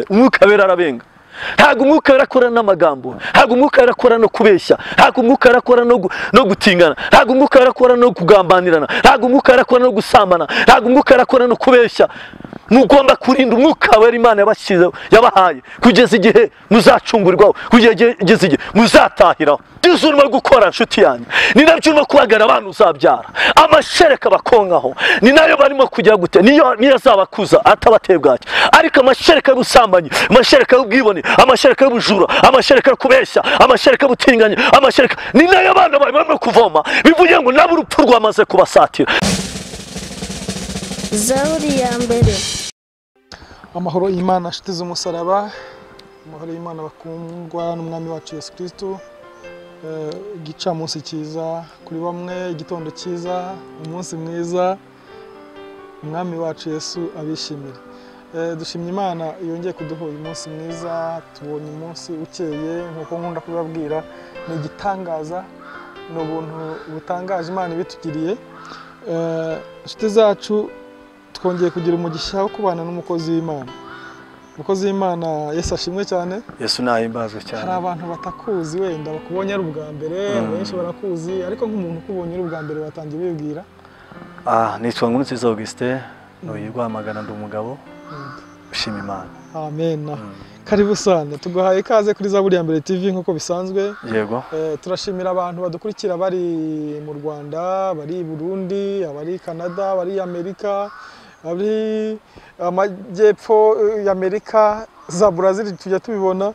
umwuka wera arabenga. Ntabwo umwuka wera akora n'amagambo, ntabwo umwuka wera akora no kubeshya, ntabwo umwuka wera akora no gutingana, ntabwo umwuka wera akora no kugambanirana, ntabwo umwuka wera akora no gusambana, ntabwo umwuka wera akora no kubeshya. Mugomba kurinda umwuka wera Imana yabashyizeho, yabahaye kugeza igihe muzacungurwaho, kugeza igihe muzatahiraho. Ibyo urimo gukora nshuti yanjye ni nabyo urimo kubagara abantu uzabyara, amashereka bakonkaho ni nayo barimo kujya gute, niyo azabakuza atabateye bwacyo. Ariko amashereka y'ubusambanyi, amashereka y'ubwibone, amashereka y'ubujura, amashereka yo kubeshya, amashereka y'ubutinganyi, amashereka ni nayo abana barimo kuvoma, bivuye ngo nabo urupfu rwamaze kubasatira. Zaburi ya mbere. Amahoro y'Imana nshuti z'umusaraba, amahoro y'Imana bakundwa n'umwami wacu Yesu Kristo. Igicamunsi cyiza kuri bamwe, igitondo cyiza, umunsi mwiza, umwami wacu Yesu abishimire. Dushimye Imana yongeye kuduha uyu munsi mwiza, tubonye umunsi ukeye nk'uko nkunda kubabwira, ni igitangaza, ni ubuntu butangaje Imana ibitugiriye. Nshuti zacu twongeye kugira umugisha wo kubana n'umukozi w'Imana. Umukozi w'Imana Yesu ashimwe cyane. Yesu nahimbazwe cyane. Hari abantu batakuzi wenda bakubonye ari ubwa mbere, benshi barakuzi, ariko nk'umuntu ukubonye ari ubwa mbere batangiye bibwira. Nitwa Nturunziza Augustin, Rwamagana ndi umugabo. Ushima Imana. Amen. Karibu sana, tuguhaye ikaze kuri Zaburi ya mbere TV nk'uko bisanzwe. Yego. Turashimira abantu badukurikira bari mu Rwanda, bari i Burundi, abari Canada, bari Amerika, abari amajyepfo y'Amerika, za Brazil tujya tubibona.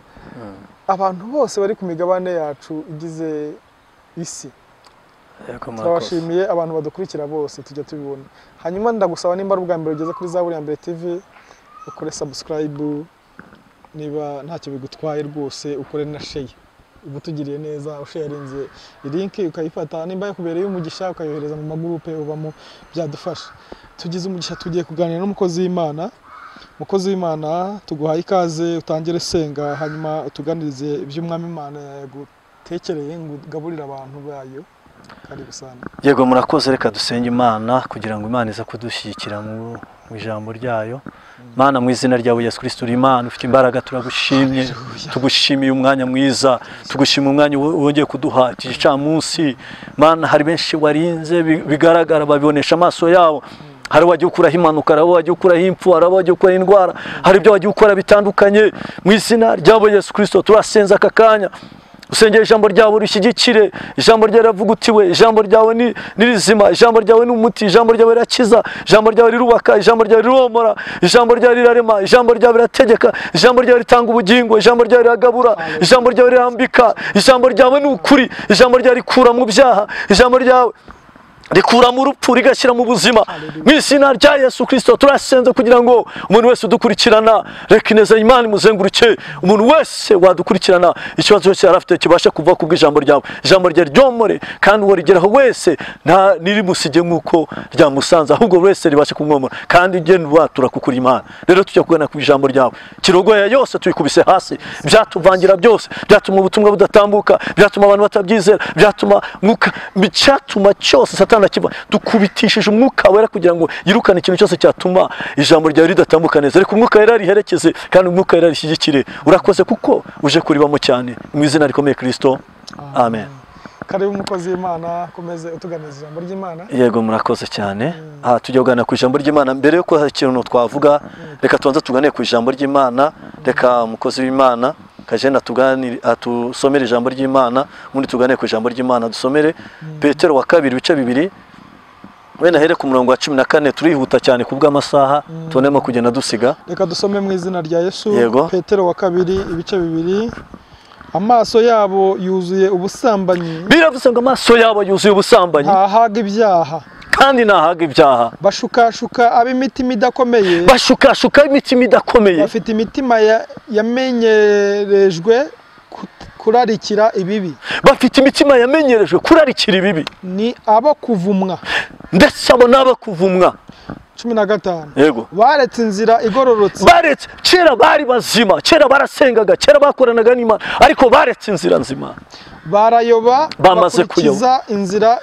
Abantu bose bari ku migabane yacu igize isi. Turabashimiye abantu badukurikira bose tujya tubibona. Hanyuma ndagusaba nimba ari ubwa mbere ugeze kuri Zaburi ya mbere TV, ukore subscribe, niba ntacyo bigutwaye rwose ukore na share. Ubu tugiriye neza, usharinze link ukayifata, nimba yakubereye umugisha ukayohereza mu magroupe ubamo, byadufasha. Tugize umugisha tugiye kuganira n'umukozi w'Imana. Umukozi w'Imana tuguhaye ikaze, utangire senga, hanyuma utuganirize iby'umwami Imana yagutekereye ngo gaburira abantu bayo. Karibu sana. Yego, murakoze. Reka dusenge Imana kugira ngo Imana iza kudushyikira mu ijambo ryayo. Mana, mu izina ryawe Yesu Kristo, uri Imana ufite imbaraga, turagushimye, tugushimiye umwanya mwiza, tugushimiye umwanya wongeye kuduha iki gicamunsi. Mana, hari benshi warinze bigaragara babibonesha amaso yabo. Hari wagiye ukuraho impanuka, hari wagiye ukuraho impfu, hari wagiye ukuraho indwara, hari ibyo wagiye ukora bitandukanye. Mu izina ryawe Yesu Kristo turasenza aka kanya, usengera ijambo ryawe rishyigikire. Ijambo ryawe ravuga utiwe, ijambo ryawe ni rizima, ijambo ryawe ni umuti, ijambo ryawe rirakiza, ijambo ryawe rirubaka, ijambo ryawe riromora, ijambo ryawe rirarema, ijambo ryawe rirategeka, ijambo ryawe ritanga ubugingo, ijambo ryawe riragabura, ijambo ryawe rirambika, ijambo ryawe ni ukuri, ijambo ryawe rikura mu byaha, ijambo ryawe rikura mu rupfu rigashyira mu buzima. Mu izina rya Yesu Kristo turasenze kugira ngo umuntu wese udukurikirana, reka ineza y'Imana imuzenguruke, umuntu wese wadukurikirana ikibazo cyose yarafite kibasha kuva ku bw'ijambo ryawe, ijambo rye ryomore kandi uwo rigeraho wese nta nirimusige nk'uko ryamusanze, ahubwo wese ribashe kumwomora kandi ugenda watura kukuri Imana. Rero tujya kugana ku ijambo ryawe, kirogoya yose tuyikubise hasi, byatuvangira byose, byatuma ubutumwa budatambuka, byatuma abantu batabyizera, byatuma cyatuma cyose Satani kiba dukubitishije umwuka wera kugira ngo yirukane ikintu cyose cyatuma ijambo ryawe ridatambuka neza. Ariko umwuka wera riherekeze kandi umwuka wera rishyigikire. Urakoze kuko uje kuribamo cyane, mu izina rikomeye Kristo, amen. Karibu umukozi w'Imana, komeze utuganiriza ijambo ry'Imana. Yego, murakoze cyane. Tujya kuganira ku ijambo ry'Imana. Mbere yuko hari ikintu twavuga, reka tubanze tuganire ku ijambo ry'Imana. Reka umukozi w'Imana kajena atusomere ijambo ry'Imana, ubundi tuganire ku ijambo ry'Imana. Dusomere Petero wa 2 ibice 2, wenda here ku murongo wa 14. Turihuta cyane ku bw'amasaha tubonemo kugenda dusiga. Reka dusome mu izina rya Yesu. Yego. Petero wa 2 ibice 2. Amaso yabo yuzuye ubusambanyi. Biravuze ngo amaso yabo yuzuye ubusambanyi. Ntahaga ibyaha. Kandi ntahaga ibyaha. Bashukashuka ab'imitima idakomeye. Bashukashuka imitima idakomeye. Bafite imitima yamenyerejwe kurarikira ibibi. Bafite imitima yamenyerejwe kurarikira ibibi. Ni abo kuvumwa. Ndetse abo naba kuvumwa. 15. Yego. Baretse inzira igororotse. Baretse, kera bari bazima, kera barasengaga, kera bakoranaga n'Imana, ariko baretse inzira nzima. Barayoba, bamaze kuyoba inzira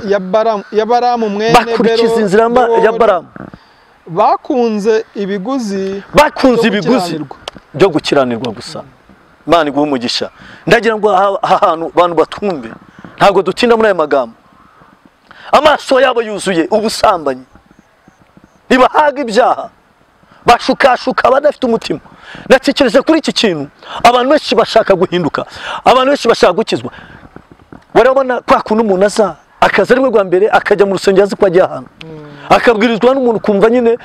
ya Baramu mwene Bero. Bakurikiza inzira ya Baramu. bakunze ibiguzi byo gukiranirwa gusa. Imana iguhe umugisha. Ndagira ngo aha hantu abantu batumve, ntabwo dutinda muri aya magambo. Amaso yabo yuzuye ubusambanyi, ntibahaga ibyaha, bashukashuka badafite umutima. Natekereza kuri iki kintu, abantu benshi bashaka guhinduka, abantu benshi bashaka gukizwa. Barabona kwa kuntu umuntu aza akaza ari we rwa mbere akajya mu rusengero azi ko ajya ahantu, akabwirizwa n'umuntu kumva nyine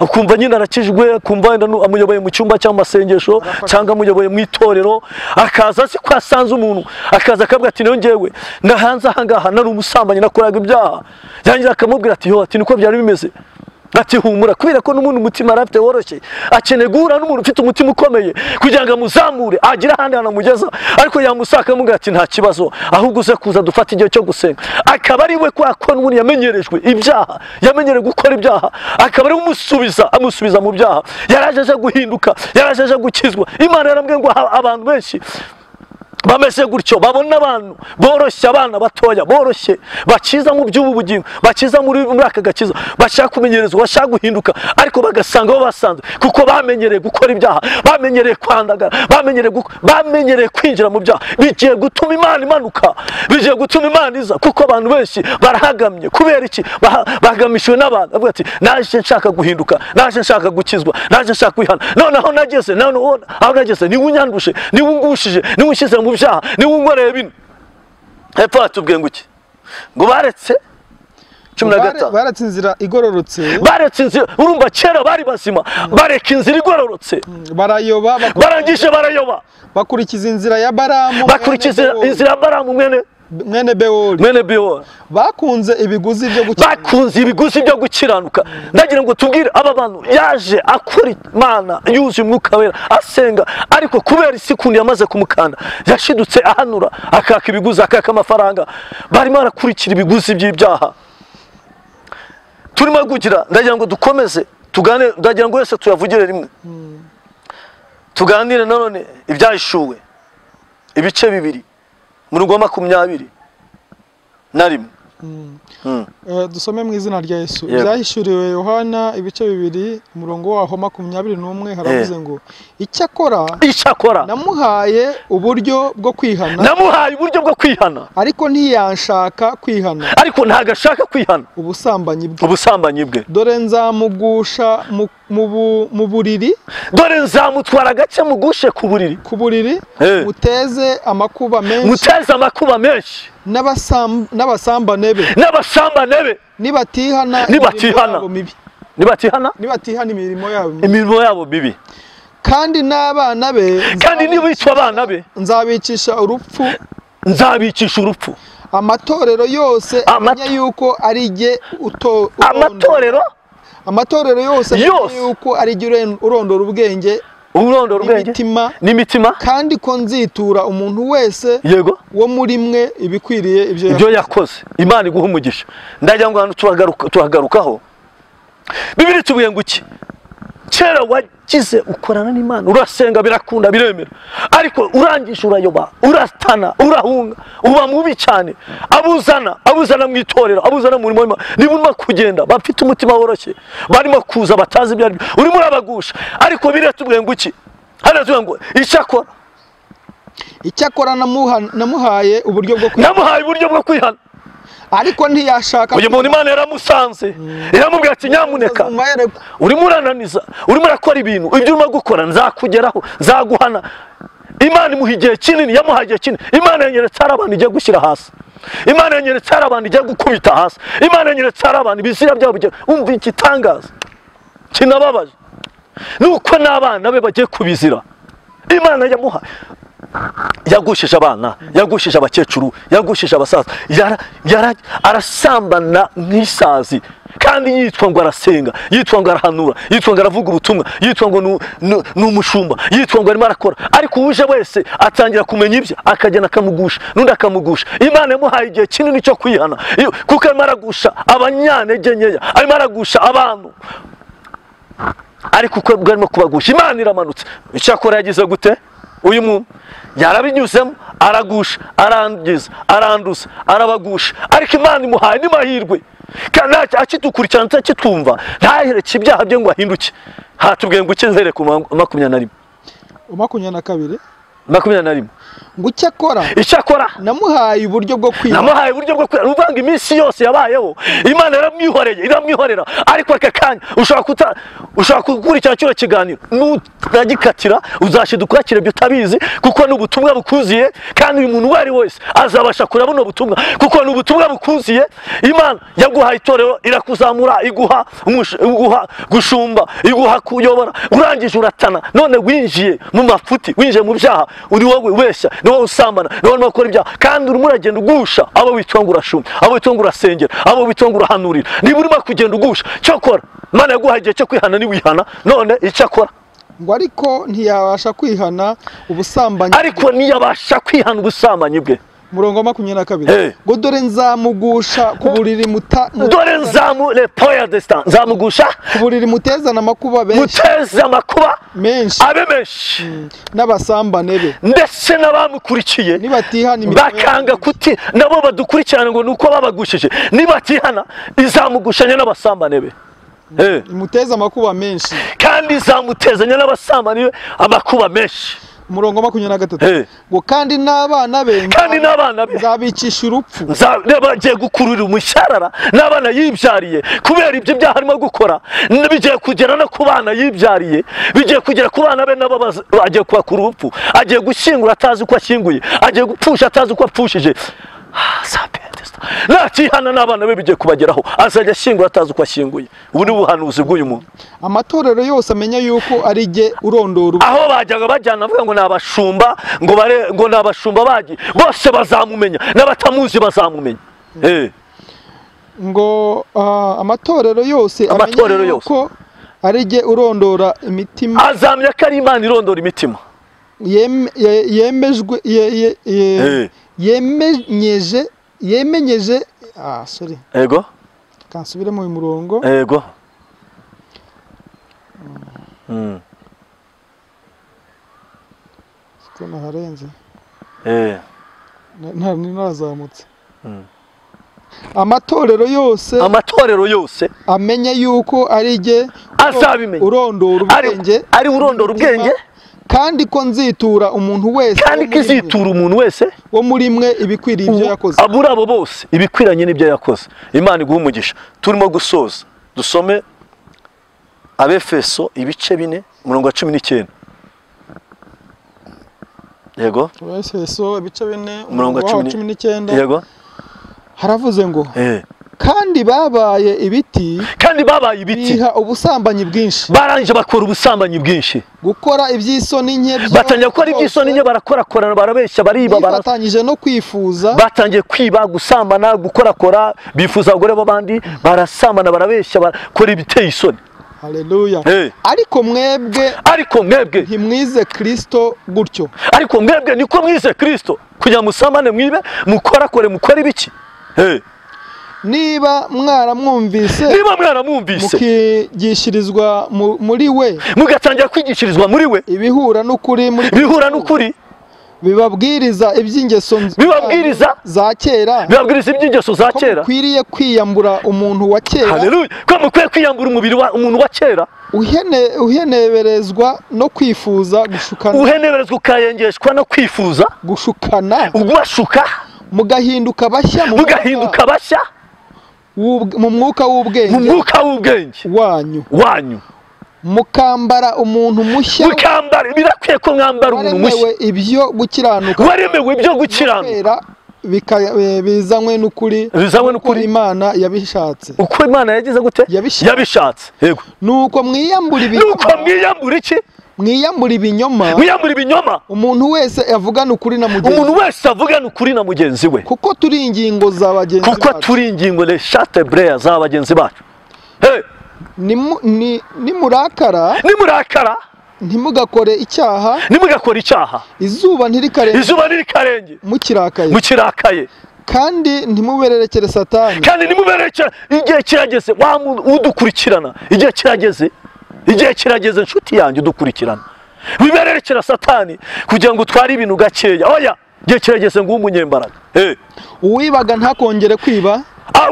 kumva nyine arakijwe, kumva amuyoboye mu cyumba cy'amasengesho cyangwa amuyoboye mu itorero, akaza azi ko asanze umuntu, akaza akabwira ati ngewe ndahanze aha ngaha nari umusambanyi nakoraga ibyaha, yangira akamubwira ati yo ati niko byari bimeze, ati humura, kubera ko n'umuntu umutima arafite woroshye, akeneye guhura n'umuntu ufite umutima ukomeye kugira ngo amuzamure agire ahandi hanamugeza, ariko yamusaka amubwira ati nta kibazo, ahubwo uze kuza dufata igihe cyo gusenga. Akaba ari we kwa ko n'umuntu yamenyerejwe ibyaha, yamenyereye gukora ibyaha, akaba ari amusubiza mu byaha. Yarajeje guhinduka, yarajeje gukizwa. Imana yarambwiye ngo abantu benshi bameze gutyo, babona abantu boroshye, abana batoya boroshye, bakiza mu by'ubugingo, bakiza muri aka gakiza, bashaka kumenyerezwa, bashaka guhinduka, ariko bagasanga bo basanze kuko bamenyereye gukora ibyaha, bamenyereye kwandagara, bamenyereye kwinjira mu byaha. Bigiye gutuma Imana imanuka, bigiye gutuma Imana iza, kuko abantu benshi barahagamye. Kubera iki? Bahagamishwe n'abantu, bavuga ati naje nshaka guhinduka, naje nshaka gukizwa, naje nshaka kwihana. None aho nageze, niwe unyandushe, niwe ungushije, niwe ushyize mu byaha, niwe unkoreye bino. Hepfo hatubwiye ngo iki? Ngo baretse 15 baretse inzira igororotse, baretse inzira. Urumva kera bari bazima, bareka inzira igororotse, barayoba, barangije barayoba, bakurikiza inzira ya Baramu, bakurikiza inzira ya Baramu mwene Bewori. Bakunze ibiguzi byo gukiranuka. Ndagira ngo tubwire aba bantu, yaje akora Imana, yuzuye umwuka wera, asenga, ariko kubera isi kundi yamaze kumukanda, yashidutse ahanura, akaka ibiguzi, akaka amafaranga. Barimo barakurikira ibiguzi by'ibyaha. Turimo kugira, ndagira ngo dukomeze tugane, ndagira ngo wese tuyavugire rimwe, tuganire nanone ibyahishuwe ibice 2 mu rugo 21. Dusome mu izina rya Yesu. Byahishuriwe Yohana ibice 2 umurongo waho 21 haravuze ngo icyakora namuhaye uburyo bwo kwihana, ariko ntiyanshaka kwihana, ariko ntagashaka kwihana ubusambanyi bwe. Dore nzamugusha mu buriri, dore nzamutwara gace mugushe ku buriri, muteze amakuba menshi, n'abasambane be nibatihana imirimo yabo mibi, kandi n'abana be, kandi nibitwa abana be nzabicisha urupfu. Amatorero yose amenya yuko ari jye amatorero yose yuko ari jye urondora ubwenge n'imitima, kandi ko nzitura umuntu wese wo muri mwe ibikwiriye ibyo yakoze. Imana iguha umugisha. Ndagira ngo tuhagarukaho. Bibiri tubuye ngo iki? Kera wagize ukorana n'Imana, urasenga, birakunda, biremera, ariko urangisha urayoba, uratana, urahunga, uba mubi cyane. Abuzana mu itorero, abuzana mu murimo w'Imana, nibuma kugenda bafite umutima woroshye, barimo kuza batazi ibyo ari byo, urimo urabagusha. Ariko biratubwiye ngo iki? Haravuga ngo icyakora namuhaye uburyo bwo kwihana, ariko ntiyashaka. Uyu muntu Imana yaramusanze, iramubwira ati nyamuneka, urimo urananiza, urimo urakora ibintu, ibyo urimo gukora nzakugeraho, nzaguhana. Imana imuha igihe kinini, yamuhaye igihe kinini. Imana yanyeretse hari abantu igiye gushyira hasi, Imana yanyeretse hari abantu igiye gukubita hasi, Imana yanyeretse hari abantu ibizira byabo bigiye. Umva igitangaza kinababaje, nuko n'abana be bagiye kubizira. Imana yamuha, yagushije abana, yagushije abakecuru, yagushije abasaza, arasambana nk'isazi, kandi yitwa ngo arasenga, yitwa ngo arahanura, yitwa ngo aravuga ubutumwa, yitwa ngo ni umushumba, yitwa ngo arimo arakora. Ariko uje wese atangira kumenya ibyo, akagenda akamugusha, n'undi akamugusha. Imana yamuhaye igihe kinini cyo kwihana, kuko arimo aragusha abanyantege nkeya, arimo aragusha abantu, ariko uko bwarimo kubagusha, Imana iramanutse. Icyakora yagize gute? Uyu muntu yarabinyuzemo, aragusha, arangiza, aranduza, arabagusha, ariko Imana imuhaye n'amahirwe kandi akidukurikirana akitwumva ntahereke ibyaha bye ngo ahinduke. Hatubwiye ngo ukihere ku 21 22 21 ngo icyakora namuhaye uburyo bwo uvanga iminsi yose yabayeho Imana iramwihorera ariko aka kanya ushaka gukurikira cyo kiganiro nutagikatira uzashidukakira byo utabizi kuko n'ubutumwa bukuziye kandi uyu muntu wari wese azabasha kurabona ubutumwa kuko n'ubutumwa bukuziye. Imana yaguhaye itorero irakuzamura iguha gushumba iguha kuyobora urangije uratana none winjiye mu mafuti winjiye mu byaha uri wowe wese niwo usambana niwo makora ibyaha kandi urimo uragenda ugusha abo witwa ngo urashumba abo witwa ngo urasengera abo witwa ngo urahanurira niba urimo kugenda ugusha cyokora Imana yaguhaye igihe cyo kwihana niwihana none icyakora ngo ariko ntiyabasha kwihana ubusambanyi bwe. Murongo 22 ngo dore nzamugusha ku buriri nzamugusha ku buriri mutezana amakuba menshi abe menshi n'abasambane be ndetse n'abamukurikiye nibatihana bakanga kuti nabo badukurikirana ngo nuko babagushije nibatihana izamugushanya n'abasambane be. Imuteza amakuba menshi kandi izamutezanya n'abasambane be amakuba menshi. Murongo 23 ngo kandi n'abana be nzabicisha urupfu bagiye gukurura umusharara n'abana yibyariye kubera ibyo byaha arimo gukora bigiye kugera no ku bana yibyariye bigiye kugera ku bana be nabo bagiye kwakura urupfu agiye gushyingura atazi uko ashyinguye agiye gupfusha atazi uko apfushije. Natihana n'abana be bigiye kubageraho azajya ashyingura atazi uko ashyinguye. Ubu ni ubuhanuzi bw'uyu muntu. Amatorero yose amenya yuko ari jye urondora aho bajyaga bajyana avuga ngo nabashumba ngo nabashumba bagiye bose bazamumenya n'abatamuzi bazamumenya. Ngo amatorero yose amenya yuko ari jye urondora imitima azamya ko ari Imana irondora imitima yemenyeje ego kansubire mu murongo ego sikona harenze narazamutse amatorero yose amenya yuko ari jye azabimenya urondora ubwenge ari urondora ubwenge kandi ko nzitura umuntu wese wo muri mwe ibikwiriye ibyo yakoze abura abo bose ibikwiranye n'ibyo yakoze. Imana iguha umugisha. Turimo gusoza dusome Abefeso ibice 4 umurongo wa 19. Yego Abefeso ibice 4 umurongo wa 19. Yego haravuze ngo kandi babaye ibiti biha ubusambanyi bwinshi baranje bakora ubusambanyi bwinshi gukora iby'isoni nke batangiye gukora iby'isoni nke barakorakora barabeshya bariba batangije no kwifuza batangiye kwiba gusambana gukorakora bifuza abagore b'abandi barasambana barabeshya bakora ibiteye isoni. Haleluya. Ariko mwebwe ntimwize Kristo gutyo. Ariko mwebwe niko mwize Kristo kugira musambane mwibe mukorakore mukora ibiki. Niba mwaramwumvise mukigishirizwa muri we mugatangira kwigishirizwa muri we ibihura n'ukuri bibabwiriza iby'ingeso za kera kwiriye kwiyambura umuntu wa kera. Haleluya. Ko mukwiye kwiyambura umubiri wa umuntu wa kera uheneberezwa no kwifuza gushukana uheneberezwa ukayengeshwa no kwifuza gushukana ugwashuka mugahinduka bashya mu mwuka w'ubwenge wanyu mukambara umuntu mushya birakwiye ko mwambara umuntu mushya ibyo gukiranuka waremewe ibyo gukiranuka bizanywe n'ukuri Imana yabishatse uko Imana yagize gute yabishatse. Yego nuko mwiyambura iki mwiyambura ibinyoma umuntu wese avugana ukuri na mugenzi we kuko turi ingingo za bagenzi bacu nimurakara ntimugakore icyaha izuba ntirikarenge mukirakaye kandi ntimubererekere Satani igihe kirageze udukurikirana igihe kirageze nshuti yanjye udukurikirana wibererekera Satani kugira ngo utware ibintu gakeya. Oya igihe kirageze ngo umunyembaraga uwibaga ntakongere kwiba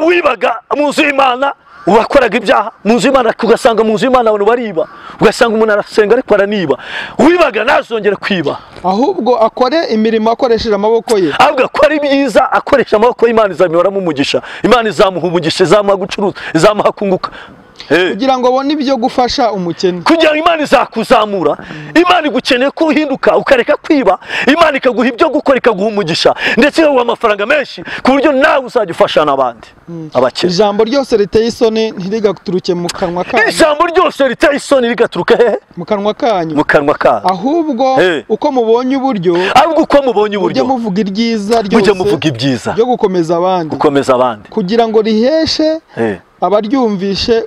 wibaga mu nzu y'Imana uwakoraga ibyaha mu nzu y'Imana, ugasanga mu nzu y'Imana abantu bariba, ugasanga umuntu arasenga ariko araniba. Wibaga ntazongere kwiba, ahubwo akore imirimo akoresheje amaboko ye, ahubwo akora ibyiza akoresha amaboko y'Imana, izamihoramo umugisha. Imana izamuha umugisha, izamuha gucuruza, izamuha kunguka, kugira ngo abone ibyo gufasha umukene, kugira ngo Imana izakuzamura. Imana igukeneye ko uhinduka ukareka kwiba, Imana ikaguha ibyo gukora, ikaguha umugisha, ndetse ikaguha amafaranga menshi ku buryo nawe uzajya ufasha n'abandi abakene. Ijambo ryose riteye isoni ntirigaturuke mu kanwa kanyu, ijambo ryose riteye isoni rigaturuka hehe? mu kanwa kanyu, mu kanwa kanyu. ahubwo uko mubonye uburyo, ahubwo uko mubonye uburyo mujye muvuga ibyiza mujye muvuga ibyiza byo gukomeza abandi, gukomeza abandi, kugira ngo riheshe abaryumvishe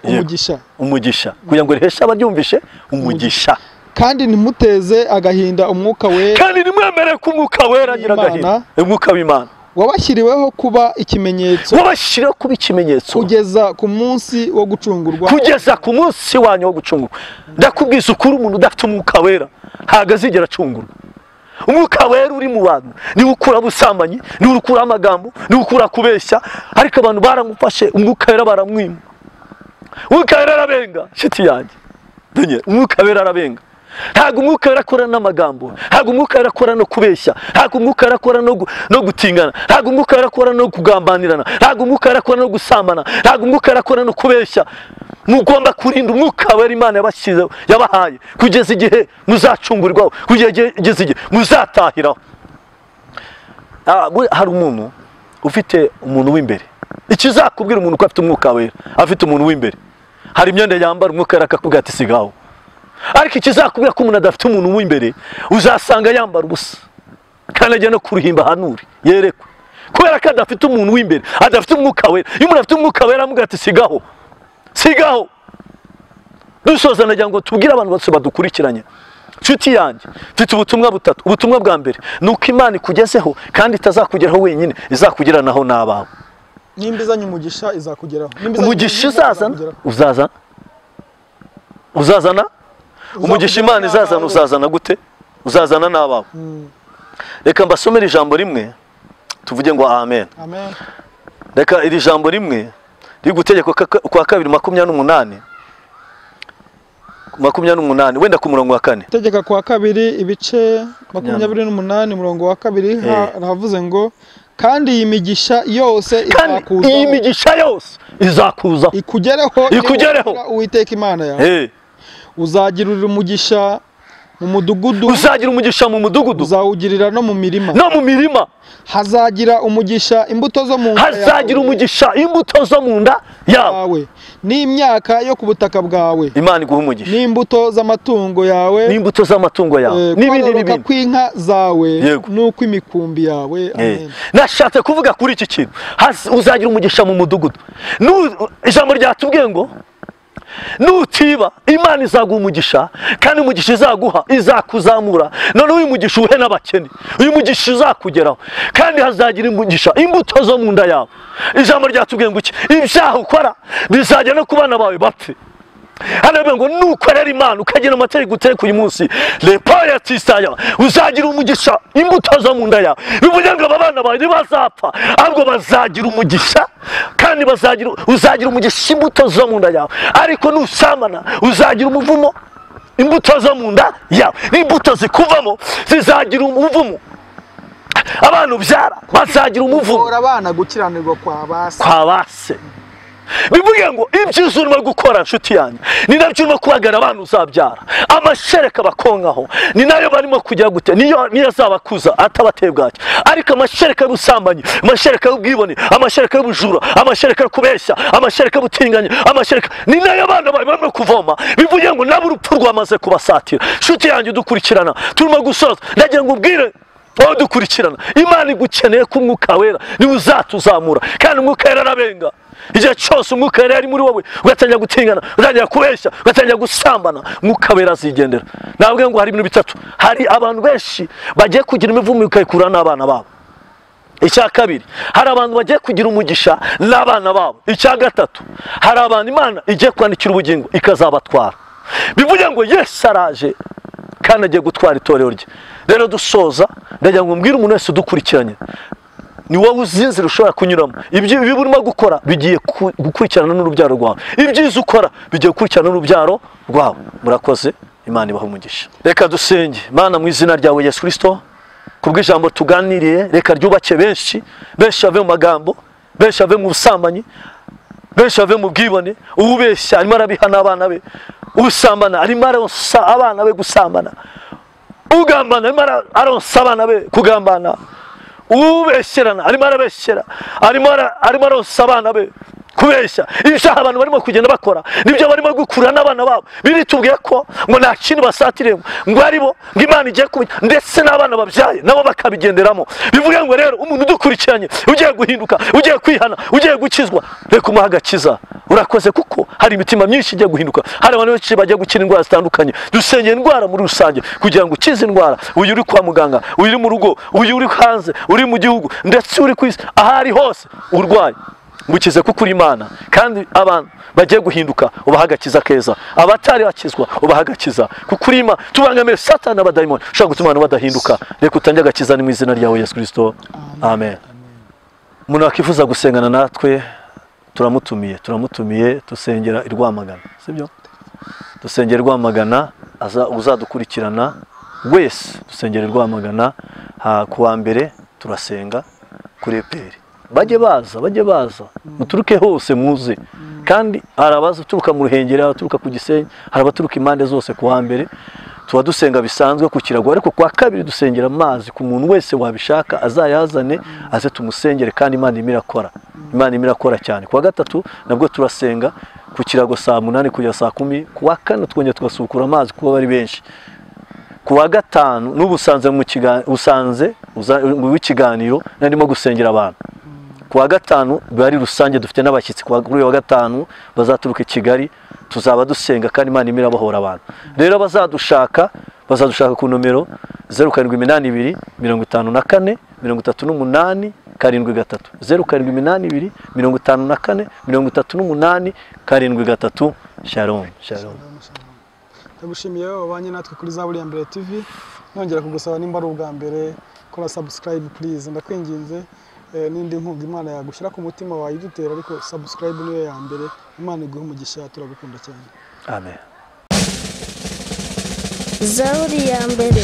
umugisha, kugira ngo riheshe abaryumvishe umugisha. Kandi ntimuteze agahinda umwuka wera, kandi nimwemere ko umwuka wera agira agahinda, umwuka w'Imana wabashyiriweho kuba ikimenyetso, wabashyiriweho kuba ikimenyetso kugeza ku munsi wo gucungurwa, kugeza ku munsi wanyu wo gucungurwa. Ndakubwiza ukuri, umuntu udafite umwuka wera ntabwo azigera acungurwa. Umwuka wera uri mu bantu niwe ukura ubusambanyi, niwe ukura amagambo, niwe ukura kubeshya, ariko abantu baramufashe umwuka wera baramwima. Umwuka wera arabenga, shiti yanjye Daniel, umwuka wera arabenga. Ntabwo umwuka wera akora n'amagambo, ntabwo umwuka wera akora no kubeshya, ntabwo umwuka wera akora no gutingana, ntabwo umwuka wera akora no kugambanirana, ntabwo umwuka wera akora no gusambana, ntabwo umwuka wera akora no kubeshya. Mugomba kurinda umwuka wera Imana yabashyizeho, yabahaye, kugeza igihe muzacungurwaho, kugeza igihe muzatahiraho. Hari umuntu ufite umuntu w'imbere. Ikizakubwira umuntu ko afite umwuka wera, afite umuntu w'imbere, hari imyenda yambara umwuka wera akakubwira ati sigaho. Ariko ikizakubwira ko umuntu adafite umuntu w'imbere, uzasanga yambara ubusa kandi ajya no kuruhimba hanuri yerekwe, kubera ko adafite umuntu w'imbere, adafite umwuka wera. Iyo umuntu afite umwuka wera amubwira ati sigaho, sigaho. Dusoza nagira ngo tubwire abantu bose badukurikiranye, nshuti yanjye, mfite ubutumwa butatu. Ubutumwa bwa mbere ni uko Imana ikugezeho kandi itazakugeraho wenyine, izakugiranaho n'abawe. Nimba izanye umugisha izakugeraho, umugisha uzazana umugisha Imana izazana, uzazana gute? Uzazana n'abawe. Reka mbasomere ijambo rimwe tuvuge ngo amen. Amen. Reka iri jambo rimwe riri Gutegeka kwa 2:28 wenda ku murongo wa 4. Gutegeka kwa 2 ibice 28 murongo wa 2 havuze ngo kandi iyi migisha yose izakuza, iyi migisha yose izakuza ikugereho Uwiteka Imana yawe. Uzagirira umugisha mu mudugudu, uzagira umugisha mu mudugudu, uzawugirira no mu mirima, hazagira umugisha imbuto zo mu nda yawe, hazagira umugisha imbuto zo mu nda yawe, n'imyaka yo ku butaka bwawe, Imana iguha umugisha, n'imbuto z'amatungo yawe, n'imbuto z'amatungo yawe, n'ibindi kw'inka zawe, n'uko imikumbi yawe. Amen. Nashatse kuvuga kuri iki kintu, uzagira umugisha mu mudugudu. Ijambo ryatubwiye ngo nutiba Imana izaguha umugisha, kandi umugisha izaguha izakuzamura. None uyu mugisha uhe n'abakene, uyu mugisha uzakugeraho, kandi hazagira umugisha imbuto zo mu nda yawe. Ijambo ryatubwiye ngo iki? Ibyaha ukora bizajya no ku bana bawe bapfe. Hano ngo nukorera Imana ukagira amategeko uteka uyu munsi, lepoya tisaya, uzagira umugisha imbuto zo mu nda yawe. Bivuze ngo abana bawe ntibazapfa, ahubwo bazagira umugisha, kandi uzagira umugisha imbuto zo mu nda yawe. Ariko nusamana uzagira umuvumo, imbuto zo mu nda yawe n'imbuto zikuvamo zizagira umuvumo. Abantu ubyara bazagira umuvumo. Abana gukiranirwa kwa base. Bivuge ngo ibyiza urimo gukora nshuti yanjye, ni nabyo urimo kubagara abantu uzabyara. Amashereka bakongaho ni nayo barimo kujya gute, niyo azabakuza atabateye bwacyo. Ariko amashereka y'ubusambanyi, amashereka y'ubwibone, amashereka y'ubujura, amashereka yo kubeshya, amashereka y'ubutinganyi, amashereka ni nayo abana barimo kuvoma. Bivuge ngo nabo urupfu rwamaze kubasatira. Nshuti yanjye udukurikirana, turimo gusoza, ndagira ngo ubwire aho dukurikirana, Imana igukeneye ko umwuka wera niwe uzatuzamura, kandi umwuka wera arabenga. Igihe cyose umwuka wera ari muri wowe, ugatangira gutingana, ugatangira kubeshya, ugatangira gusambana, umwuka wera azigendera. Nabwo ngo hari ibintu bitatu. Hari abantu benshi bagiye kugira imivumo ikayikura n'abana babo. Icya kabiri, hari abantu bagiye kugira umugisha n'abana babo. Icya gatatu, hari abantu Imana igiye kwandikira ubugingo ikazabatwara. Bivuge ngo Yesu araje kandi agiye gutwara itorero rye. Rero dusoza, ndagira ngo mbwire umuntu wese udukurikiranye, ni wowe uzi inzira ushobora kunyuramo. Ibyo urimo gukora bigiye gukurikirana n'urubyaro rwawe, ibyiza ukora bigiye gukurikirana n'urubyaro rwawe. Murakoze, Imana ibahe umugisha. Reka dusenge. Mana, mu izina ryawe Yesu Kristo, kubw'ijambo tuganiriye, reka ryubake benshi bave mu magambo, benshi bave mu busambanyi, benshi bave mu bwibone. Ubeshya arimo arabiha n'abana be, usambana arimo aronsa abana be gusambana, ugambana arimo aronsa abana be kugambana, ubeshyerana arimo arabeshyera, arimo aronsa abana be kubeshya. Ibyaha abantu barimo kugenda bakora nibyo barimo gukura n'abana babo. Biritubwiye ko ngo nta kintu basatiremo, ngo aribo ngo Imana igiye kuba, ndetse n'abana babyaye nabo bakabigenderamo. Bivuga ngo rero umuntu udukurikiranye ugiye guhinduka, ugiye kwihana, ugiye gukizwa, reka umuha agakiza. Urakoze kuko hari imitima myinshi igiye guhinduka, hari abantu benshi bagiye gukira indwara zitandukanye. Dusengera indwara muri rusange kugira ngo ukize indwara, uyu uri kwa muganga, uyu uri mu rugo, uyu uri hanze, uri mu gihugu, ndetse uri ku isi, ahari hose urwaye, ngukize kuko uri Imana. Kandi abantu bagiye guhinduka ubaha agakiza keza, abatari bakizwa ubaha agakiza kuko uri Imana. Tubangamire Satani n'abadayimoni ushaka gutuma abantu badahinduka, reka utange agakiza ni mu izina ryawe Yesu Kristo, amen. Umuntu wakifuza gusengana natwe turamutumiye dusengera i Rwamagana, sibyo? Dusengera i Rwamagana, uzadukurikirana wese dusengera i Rwamagana kuwa mbere turasenga kuri EPR. Bajye baza muturuke hose muze, kandi hari abaturuka mu Ruhengeri, abaturuka ku Gisenyi, hari abaturuka impande zose. Kuwa mbere tuba dusenga bisanzwe ku kirago, ariko kuwa kabiri dusengera amazi ku muntu wese wabishaka azayazane aze tumusengere, kandi Imana irimo irakora cyane. Kuwa gatatu nabwo turasenga ku kirago saa 8 kugera saa 10. Kuwa kane twongera tugasukura amazi kuko bari benshi. Kuwa gatanu n'ubusanze mu w'ikiganiro narimo gusengera abantu. Kuwa gatanu bari rusange, dufite n'abashyitsi kuri wa gatanu bazaturuka i Kigali, tuzaba dusenga kandi Imana irimo irabahora abantu. Rero bazadushaka ku nomero 0782 54 38 73, 0782 54 38 73. Shalom. Ndagushimiye wabanye natwe kuri Zaburi ya Mbere TV. Nongera kugusaba nimba ari ubwa mbere, kora subscribe please, ndakwinginze. N'indi nkunga Imana yagushyira ku mutima wayidutera, ariko subscribe niyo ya mbere. Imana iguhe umugisha, turagukunda cyane. Amen. Zaburi ya Mbere.